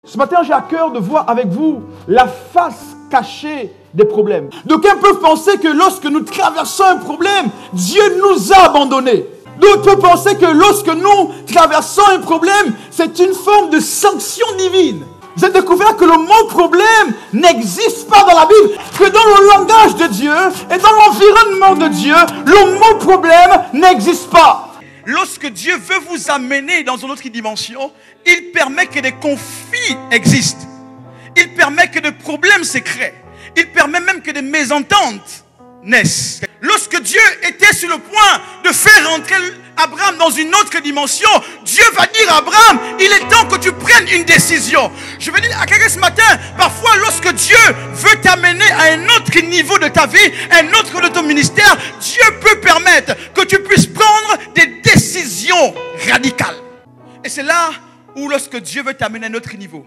Ce matin, j'ai à cœur de voir avec vous la face cachée des problèmes. D'aucuns peuvent penser que lorsque nous traversons un problème, Dieu nous a abandonnés. D'autres peuvent penser que lorsque nous traversons un problème, c'est une forme de sanction divine. Vous avez découvert que le mot problème n'existe pas dans la Bible, que dans le langage de Dieu et dans l'environnement de Dieu, le mot problème n'existe pas. Lorsque Dieu veut vous amener dans une autre dimension, il permet que des conflits existent. Il permet que des problèmes se créent. Il permet même que des mésententes naissent. Lorsque Dieu était sur le point de faire rentrer Abraham dans une autre dimension, Dieu va dire à Abraham, il est temps que tu prennes une décision. Je veux dire à quelqu'un ce matin, parfois lorsque Dieu veut t'amener à un autre niveau de ta vie, un autre de ton ministère, Dieu peut permettre que tu puisses prendre des décisions radicales. Et c'est là où lorsque Dieu veut t'amener à un autre niveau,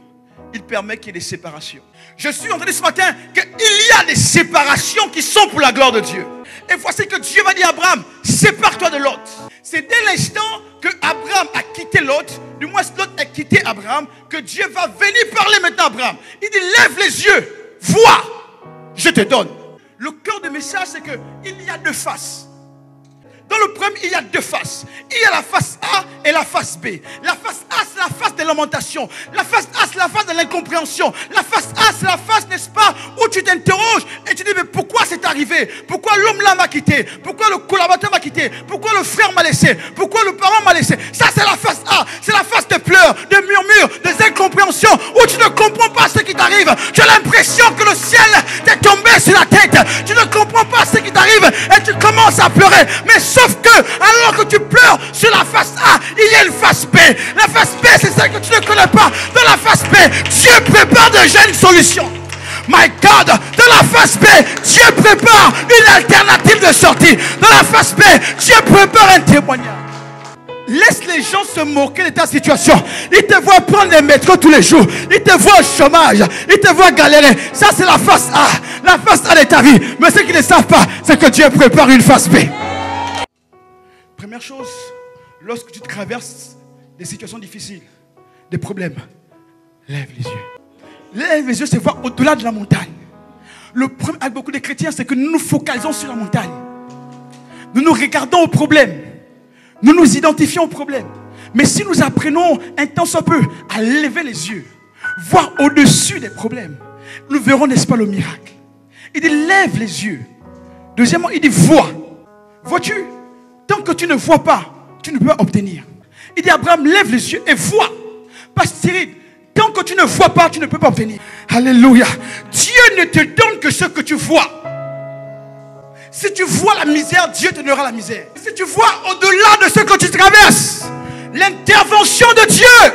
il permet qu'il y ait des séparations. Je suis entendu ce matin qu'il y a des séparations qui sont pour la gloire de Dieu. Et voici que Dieu va dire à Abraham, sépare-toi de Lot. C'est dès l'instant que Abraham a quitté Lot, du moins Lot a quitté Abraham, que Dieu va venir parler maintenant à Abraham. Il dit, lève les yeux, vois, je te donne. Le cœur du message, c'est qu'il y a deux faces. Dans le problème, il y a deux faces. Il y a la face A et la face B. La face A, c'est la face de lamentation. La face A, c'est la face de l'incompréhension. La face A, c'est la face, n'est-ce pas, où tu t'interroges et tu dis, mais pourquoi c'est arrivé? Pourquoi l'homme là m'a quitté? Pourquoi le collaborateur m'a quitté? Pourquoi le frère m'a laissé? Pourquoi le parent m'a laissé? Ça, c'est la face A. C'est la face de pleurs, de murmures, des incompréhensions, où tu ne comprends pas ce qui t'arrive. Tu as l'impression que le ciel t'est tombé sur la tête. Tu ne comprends pas ce qui t'arrive et tu commences à pleurer. Mais sauf que, alors que tu pleures sur la face A, il y a une face B. La face B, c'est celle que tu ne connais pas. Dans la face B, Dieu prépare déjà une solution. My God, dans la face B, Dieu prépare une alternative de sortie. Dans la face B, Dieu prépare un témoignage. Laisse les gens se moquer de ta situation. Ils te voient prendre les métros tous les jours. Ils te voient au chômage. Ils te voient galérer. Ça, c'est la face A. La face A de ta vie. Mais ce qu'ils ne savent pas, c'est que Dieu prépare une face B. Première chose, lorsque tu traverses des situations difficiles, des problèmes, lève les yeux. Lève les yeux, c'est voir au-delà de la montagne. Le problème avec beaucoup de chrétiens, c'est que nous nous focalisons sur la montagne. Nous nous regardons au problème. Nous nous identifions au problème. Mais si nous apprenons un temps soit peu à lever les yeux, voir au-dessus des problèmes, nous verrons, n'est-ce pas, le miracle. Il dit, lève les yeux. Deuxièmement, il dit, vois. Vois-tu? Tant que tu ne vois pas, tu ne peux pas obtenir. Il dit, Abraham, lève les yeux et vois. Pasteur, tant que tu ne vois pas, tu ne peux pas obtenir. Alléluia. Dieu ne te donne que ce que tu vois. Si tu vois la misère, Dieu te donnera la misère. Si tu vois au-delà de ce que tu traverses, l'intervention de Dieu,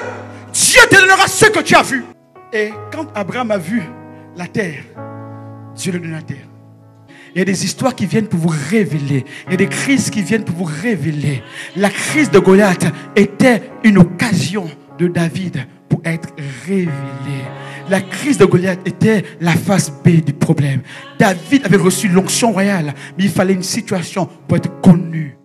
Dieu te donnera ce que tu as vu. Et quand Abraham a vu la terre, Dieu lui donne la terre. Il y a des histoires qui viennent pour vous révéler. Il y a des crises qui viennent pour vous révéler. La crise de Goliath était une occasion de David pour être révélé. La crise de Goliath était la face B du problème. David avait reçu l'onction royale, mais il fallait une situation pour être connu.